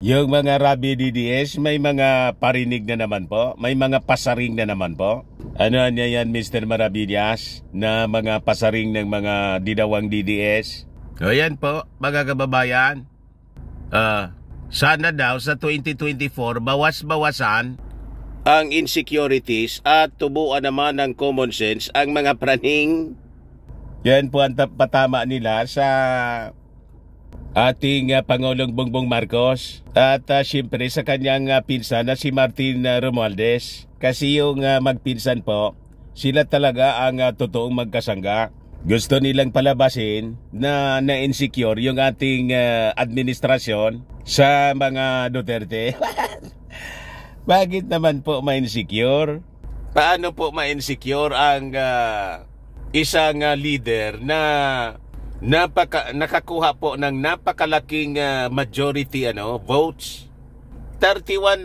Yung mga Rabi DDS, may mga parinig na naman po. May mga pasaring na naman po. Ano niya yan, Mr. Maravillas? Na mga pasaring ng mga didawang DDS. O yan po, mga kababayan. Sana daw sa 2024, bawas-bawasan ang insecurities at tubuan naman ng common sense ang mga praning. Yan po ang patama nila sa ating Pangulong Bongbong Marcos at siyempre sa kanyang pinsan na si Martin Romualdez. Kasi yung magpinsan po, sila talaga ang totoong magkasangga. Gusto nilang palabasin na na-insecure yung ating administrasyon sa mga Duterte. Bakit naman po ma-insecure? Paano po ma-insecure ang isang leader na nakakuha po ng napakalaking majority votes? 31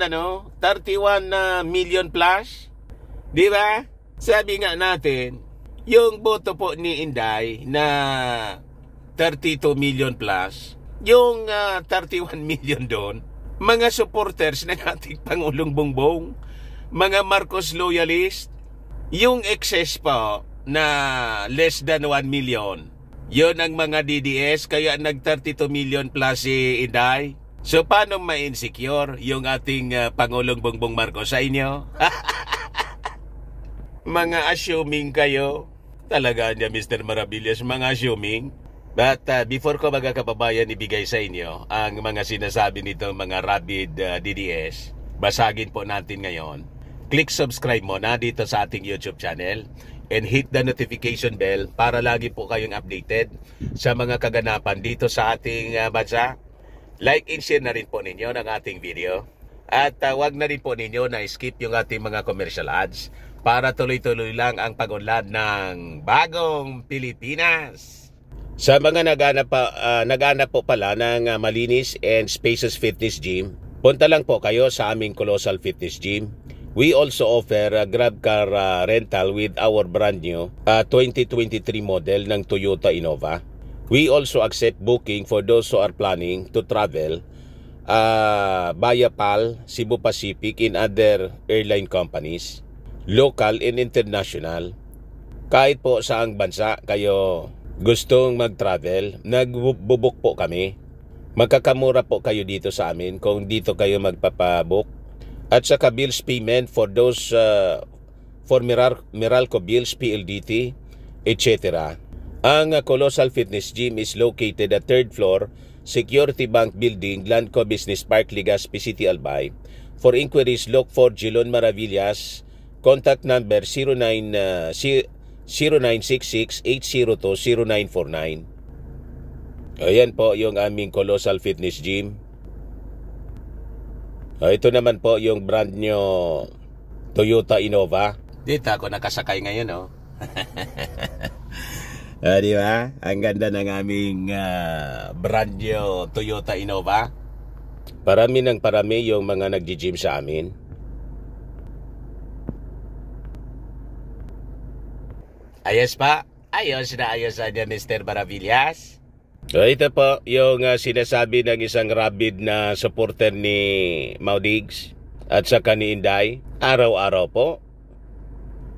million plus. Di ba? Sabi nga natin, yung boto po ni Inday na 32 million plus, yung 31 million doon, mga supporters ng ating Pangulong Bongbong, mga Marcos loyalist, yung excess po na less than 1 million, yun ang mga DDS, kaya nag 32 million plus si Inday. So paano ma-insecure yung ating Pangulong Bongbong Marcos sa inyo? Mga assuming kayo. Talaga niya, Mr. Maravillas, mga assuming. But before ko mga kababayan ibigay sa inyo ang mga sinasabi nitong mga rabid DDS, basagin po natin ngayon. Click subscribe mo na dito sa ating YouTube channel and hit the notification bell para lagi po kayong updated sa mga kaganapan dito sa ating bansa. Like and share na rin po ninyo ng ating video. At wag na rin po ninyo na skip yung ating mga commercial ads para tuloy-tuloy lang ang pag-unlad ng bagong Pilipinas. Sa mga naghanap po pala ng malinis and spacious fitness gym, punta lang po kayo sa aming Colossal Fitness Gym. We also offer grab car rental with our brand new 2023 model ng Toyota Innova. We also accept booking for those who are planning to travel via PAL, Cebu Pacific, in other airline companies, local and international. Kahit po saang bansa kayo gustong mag-travel, nagbubuk po kami. Magkakamura po kayo dito sa amin kung dito kayo magpapabook. At saka bills payment for those for Meralco bills, PLDT, etc. Ang Colossal Fitness Gym is located at 3rd floor, Security Bank Building, Landco Business Park, Legazpi City, Albay. For inquiries, look for Jilon Maravillas. Contact number 0966-802-0949. Ayan po yung aming Colossal Fitness Gym. Ito naman po yung brand nyo Toyota Innova. Dito ako nakasakay ngayon, di ba? Ang ganda ng aming brand nyo Toyota Innova. Parami yung mga nag-gym sa amin. Ayos pa? Ayos na Mr. Maravillas. Ito po yung sinasabi ng isang rabid na supporter ni Maudigs at saka ni Inday. Araw-araw po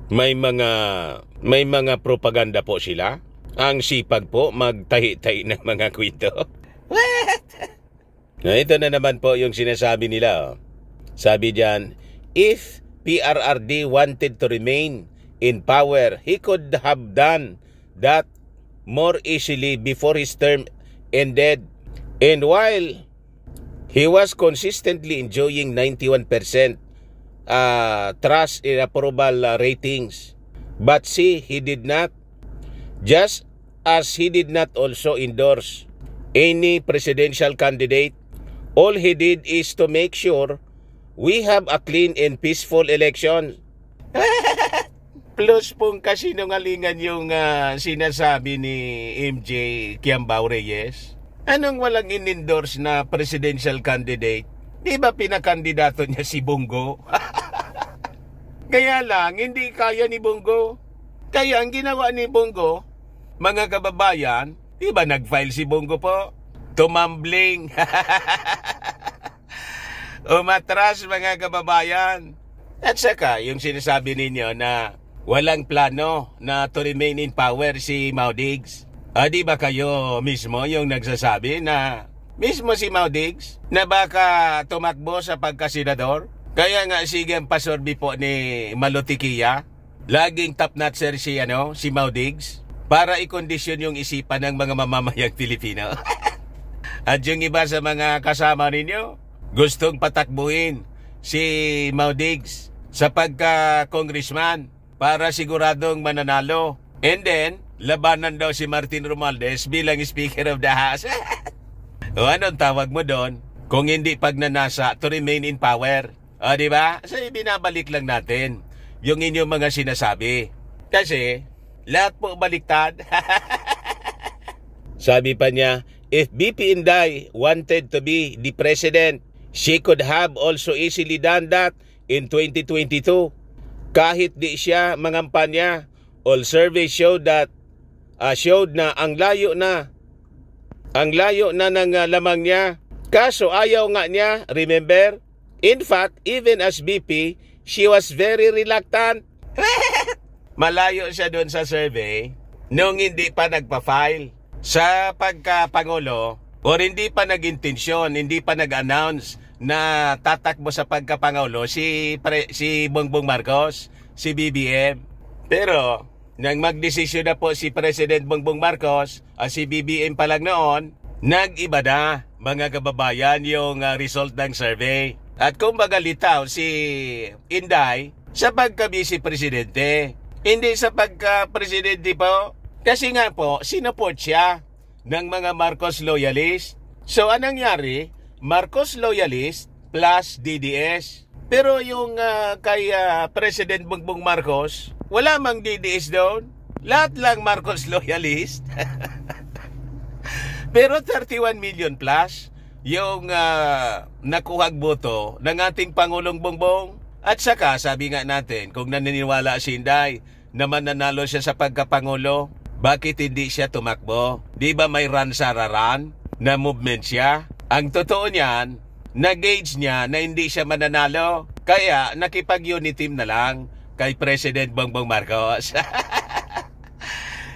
may mga propaganda po sila. Ang sipag po magtahi-tahi ng mga kwento. What? Ito na naman po yung sinasabi nila. Sabi diyan, if PRRD wanted to remain in power, he could have done that more easily before his term ended. And while he was consistently enjoying 91% trust in approval ratings, but see, he did not. Just as he did not also endorse any presidential candidate, all he did is to make sure we have a clean and peaceful election. Plus pong kasinungalingan yung sinasabi ni MJ Kiambao Reyes. Anong walang in-endorse na presidential candidate? Di ba pinakandidato niya si Bongo? Kaya lang, hindi kaya ni Bongo. Kaya ang ginawa ni Bongo, mga kababayan, di ba nag-file si Bongo po? Tumambling. Umatras mga kababayan. At saka yung sinasabi ninyo na walang plano na to remain in power si Mau Diggs. Di ba kayo mismo yung nagsasabi na mismo si Mau Diggs na baka tumakbo sa pagkasenador? Kaya nga sige ang pasorbi po ni Malutikia. Laging top-notcher si Mau Diggs para ikondisyon yung isipan ng mga mamamayang Pilipino. At yung iba sa mga kasama ninyo, gustong patakbuhin si Mau Diggs sa pagka-congressman para siguradong mananalo. And then, labanan daw si Martin Romualdez bilang Speaker of the House. O anong tawag mo doon? Kung hindi pagnanasa to remain in power. O diba? So, binabalik lang natin yung inyong mga sinasabi. Kasi, lahat po baliktad. Sabi pa niya, if BP Inday wanted to be the president, she could have also easily done that in 2022. Kahit di siya mangampanya, all surveys showed na ang layo na ng lamang niya. Kaso ayaw nga niya, remember? In fact, even as BP, she was very reluctant. Malayo siya doon sa survey nung hindi pa nagpa-file sa pagkapangulo or hindi pa nag-intensyon, hindi pa nag-announce na tatakbo sa pagkapangulo si Bongbong Marcos, si BBM. Pero nang magdesisyon na po si President Bongbong Marcos, si BBM pa lang noon, nag-iba na mga kababayan yung result ng survey. At kung magalitaw si Inday sa pagka-vice presidente, hindi sa pagka-presidente po. Kasi nga po, sinuport siya ng mga Marcos loyalist. So anong nangyari? Marcos loyalist plus DDS. Pero yung kay President Bongbong Marcos, wala mang DDS doon. Lahat lang Marcos loyalist. Pero 31 million plus yung nakuhang boto ng ating Pangulong Bongbong. At saka, sabi nga natin, kung naniniwala si Inday na mananalo siya sa pagkapangulo, bakit hindi siya tumakbo? Di ba may run sa raran na movement siya? Ang totoo niyan, na-gauge niya na hindi siya mananalo. Kaya nakipag-unity na lang kay President Bongbong Marcos.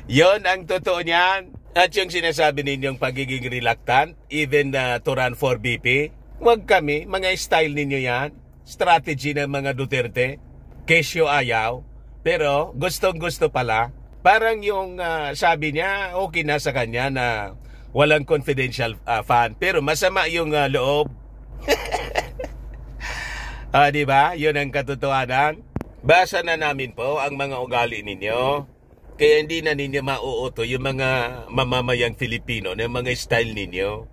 Yon ang totoo niyan. At yung sinasabi ninyong pagiging reluctant, even to run for BP, wag kami, mga style ninyo yan. Strategy ng mga Duterte. Kesyo ayaw. Pero gustong-gusto pala. Parang yung sabi niya, okay na sa kanya na walang confidential fund. Pero masama yung loob. Diba? Yun ang katotohanan. Basa na namin po ang mga ugali ninyo. Kaya hindi na ninyo mauuto yung mga mamamayang Filipino na mga style ninyo.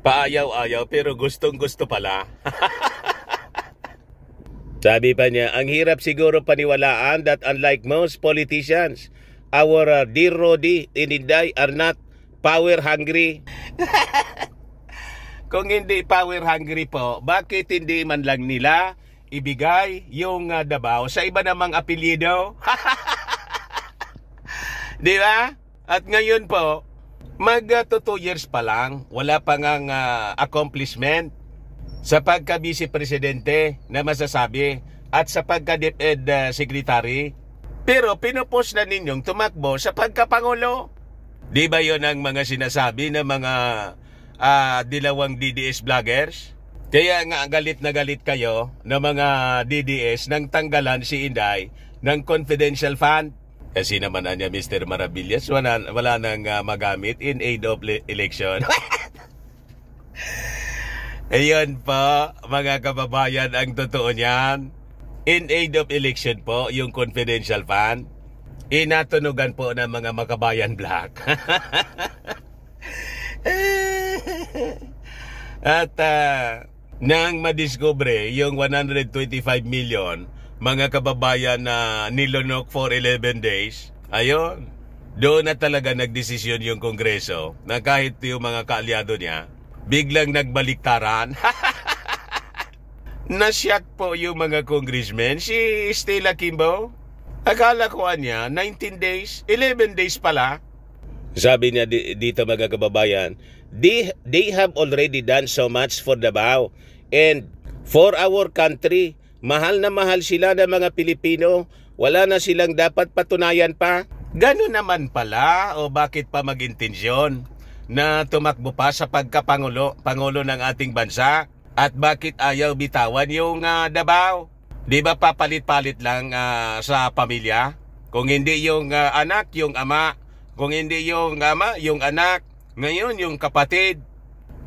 Paayaw-ayaw pero gustong-gusto pala. Sabi pa niya, ang hirap siguro paniwalaan that unlike most politicians, our dear Rodi and Inday are not power hungry. Kung hindi power hungry po, bakit hindi man lang nila ibigay yung Davao sa iba namang apelyido? Di ba? At ngayon po, mag 2 years pa lang, wala pa ngang accomplishment sa pagka-vice presidente na masasabi at sa pagka-DepEd secretary. Pero pinupost na ninyong tumakbo sa pagkapangulo. Di ba yun ang mga sinasabi ng mga dilawang DDS vloggers? Kaya nga galit na galit kayo ng mga DDS nang tanggalan si Inday ng confidential fund. Kasi naman niya Mr. Maravillas, wala nang magamit in aid of election. Ayun po, mga kababayan, ang totoo niyan. In aid of election po, yung confidential fund, inatunugan po ng mga makabayan black. At nang madiscover yung 125 million, mga kababayan na nilunok for 11 days, ayun, doon na talaga nagdesisyon yung Kongreso na kahit yung mga kaalyado niya, biglang nagbaliktaran. Nasyak po yung mga congressmen. Si Stella Kimbo, akala ko niya 19 days, 11 days pala. Sabi niya dito mga kababayan, they have already done so much for Davao and For our country, mahal na mahal sila ng mga Pilipino, wala na silang dapat patunayan pa. Ganun naman pala, o bakit pa mag-intensyon na tumakbo pa sa pagkapangulo ng ating bansa? At bakit ayaw bitawan yung Davao? Di ba papalit-palit lang sa pamilya? Kung hindi yung anak, yung ama. Kung hindi yung ama, yung anak. Ngayon, yung kapatid.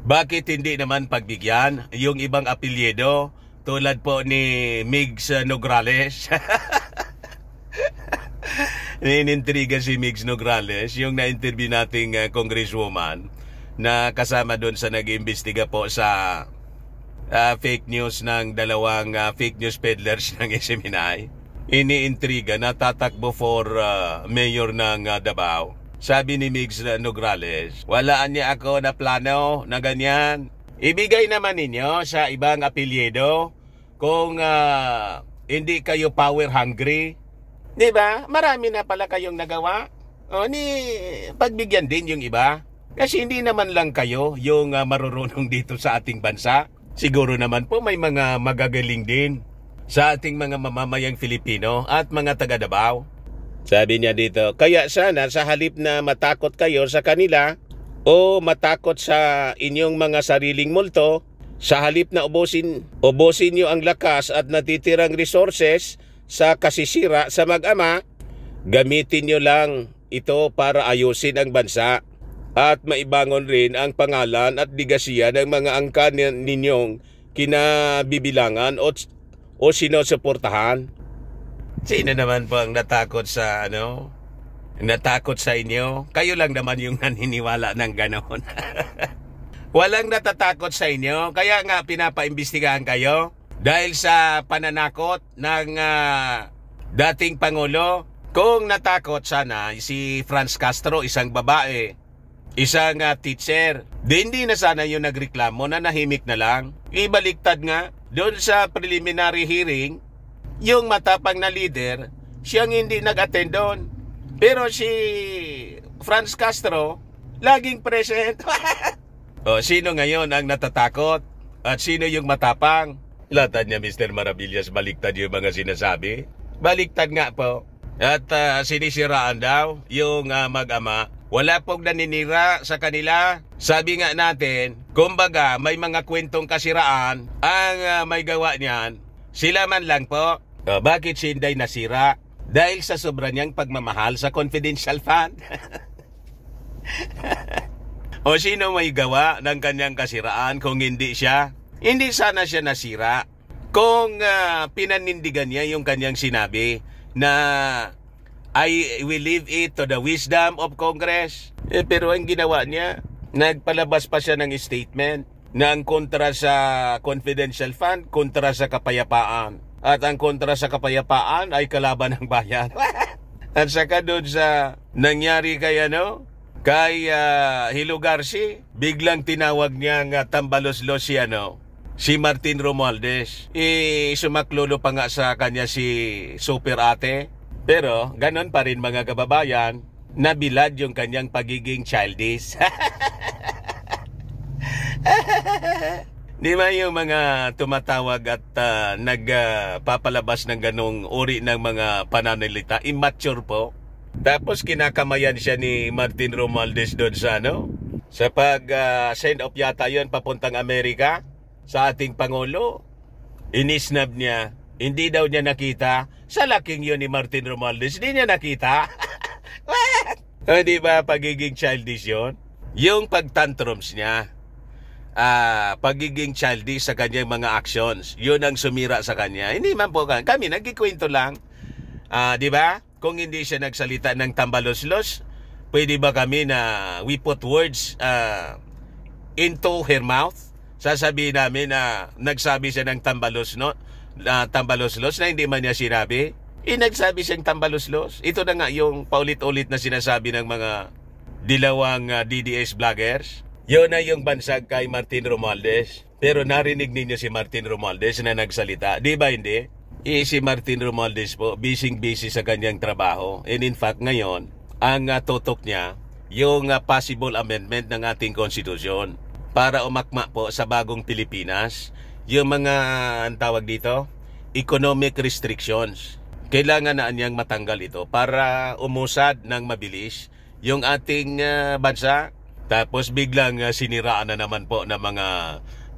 Bakit hindi naman pagbigyan yung ibang apelyido tulad po ni Migs Nograles? Ninintriga si Migs Nograles, yung na-interview nating congresswoman na kasama doon sa nag-iimbestiga po sa fake news ng dalawang fake news peddlers ng SMNI. Iniintriga na tatakbo for mayor ng Davao. Sabi ni Migs Nograles, walaan niya ako na plano na ganyan. Ibigay naman ninyo sa ibang apelyido kung hindi kayo power hungry. Diba? Marami na pala kayong nagawa. O pagbigyan din yung iba. Kasi hindi naman lang kayo yung marurunong dito sa ating bansa. Siguro naman po may mga magagaling din sa ating mga mamamayang Filipino at mga taga Davao. Sabi niya dito, kaya sana sa halip na matakot kayo sa kanila o matakot sa inyong mga sariling multo, sa halip na ubusin nyo ang lakas at natitirang resources sa kasisira sa mag-ama, gamitin nyo lang ito para ayusin ang bansa at maibangon rin ang pangalan at ligasiya ng mga angkan ninyong kinabibilangan o sinusuportahan. Sino naman po ang natakot sa natakot sa inyo? Kayo lang naman yung naniniwala ng ganon. Walang natatakot sa inyo, kaya nga pinapaimbestigahan kayo dahil sa pananakot ng dating Pangulo. Kung natakot sana si Franz Castro, isang babae, isang teacher, hindi na sana yung nagreklamo na nahimik na lang. Ibaliktad nga, doon sa preliminary hearing, yung matapang na leader, siyang hindi nag-attend doon. Pero si Franz Castro, laging present. O, sino ngayon ang natatakot? At sino yung matapang? Latan niya, Mr. Maravillas, baliktad yung mga sinasabi. Baliktad nga po. At sinisiraan daw yung mag-ama. Wala pong naninira sa kanila. Sabi nga natin, kumbaga may mga kwentong kasiraan ang may gawa niyan. Sila man lang po. Bakit si Inday nasira? Dahil sa sobra niyang pagmamahal sa confidential fund. O sino may gawa ng kanyang kasiraan kung hindi siya? Hindi sana siya nasira kung pinanindigan niya yung kanyang sinabi na I will leave it to the wisdom of Congress. Pero ang ginawa niya, nagpalabas pa siya ng statement na ang kontra sa confidential fund, kontra sa kapayapaan. At ang kontra sa kapayapaan ay kalaban ng bayan. At saka doon sa nangyari kay Hilo Garci, biglang tinawag niya tambalos-los si Martin Romualdez. Sumaklolo pa nga sa kanya si Super Ate. Pero ganon pa rin mga kababayan, nabilad yung kanyang pagiging childish. Di ba yung mga tumatawag at nagpapalabas ng ganong uri ng mga pananalita, immature po. Tapos kinakamayan siya ni Martin Romualdez doon sa sa pag-send off yata yun papuntang Amerika sa ating Pangulo. Inisnab niya, hindi daw niya nakita. Sa laking yun ni Martin Romualdez, hindi niya nakita. Di ba pagiging childish yun? Yung pagtantrums niya. Pagiging childish sa kanyang mga actions, yun ang sumira sa kanya. Hindi man po kami nagkikwento lang, di ba? Kung hindi siya nagsalita ng tambalos-los, pwede ba kami na we put words into her mouth? Sasabihin namin na nagsabi siya ng tambalos-los na hindi man niya sinabi. Nagsabi siyang tambalos-los. Ito na nga yung paulit-ulit na sinasabi ng mga dilawang DDS vloggers. Yun na yung bansag kay Martin Romualdez. Pero narinig ninyo si Martin Romualdez na nagsalita. Di ba hindi? Si Martin Romualdez po, busy sa kanyang trabaho. And in fact, ngayon, ang tutok niya, yung possible amendment ng ating konstitusyon para umakma po sa bagong Pilipinas. yung mga, ang tawag dito, economic restrictions. Kailangan na niyang matanggal ito para umusad ng mabilis yung ating bansa. Tapos biglang siniraan na naman po ng mga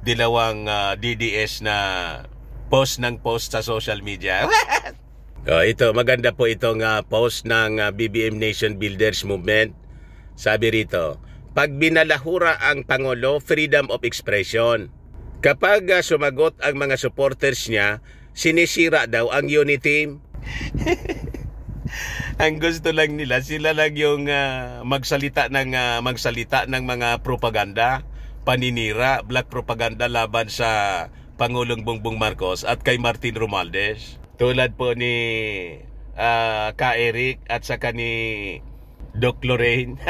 dilawang DDS na post ng post sa social media. Ito, maganda po itong post ng BBM Nation Builders Movement. Sabi rito, pag binalahura ang Pangulo, freedom of expression. Kapag sumagot ang mga supporters niya, sinisira daw ang unity. Ang gusto lang nila, sila lang yung magsalita ng mga propaganda, paninira, black propaganda laban sa Pangulong Bongbong Marcos at kay Martin Romualdez. Tulad po ni Ka Eric at saka ni Doc Lorraine.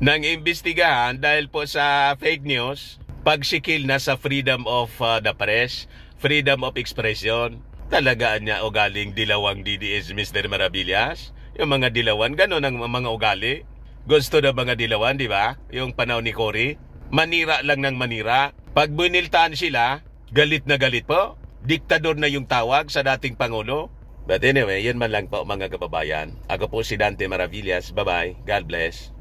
Nang imbestigahan dahil po sa fake news, pagsikil na sa freedom of the press, freedom of expression. Talagaan niya ugaling dilawang DDS, Mr. Maravillas. Yung mga dilawan, gano'n ang mga ugali. Gusto na mga dilawan, di ba? Yung panahon ni Cory. Manira lang ng manira. Pag buniltaan sila, galit na galit po. Diktador na yung tawag sa dating Pangulo. But anyway, yun man lang po mga kababayan. Ako po si Dante Maravillas. Bye-bye. God bless.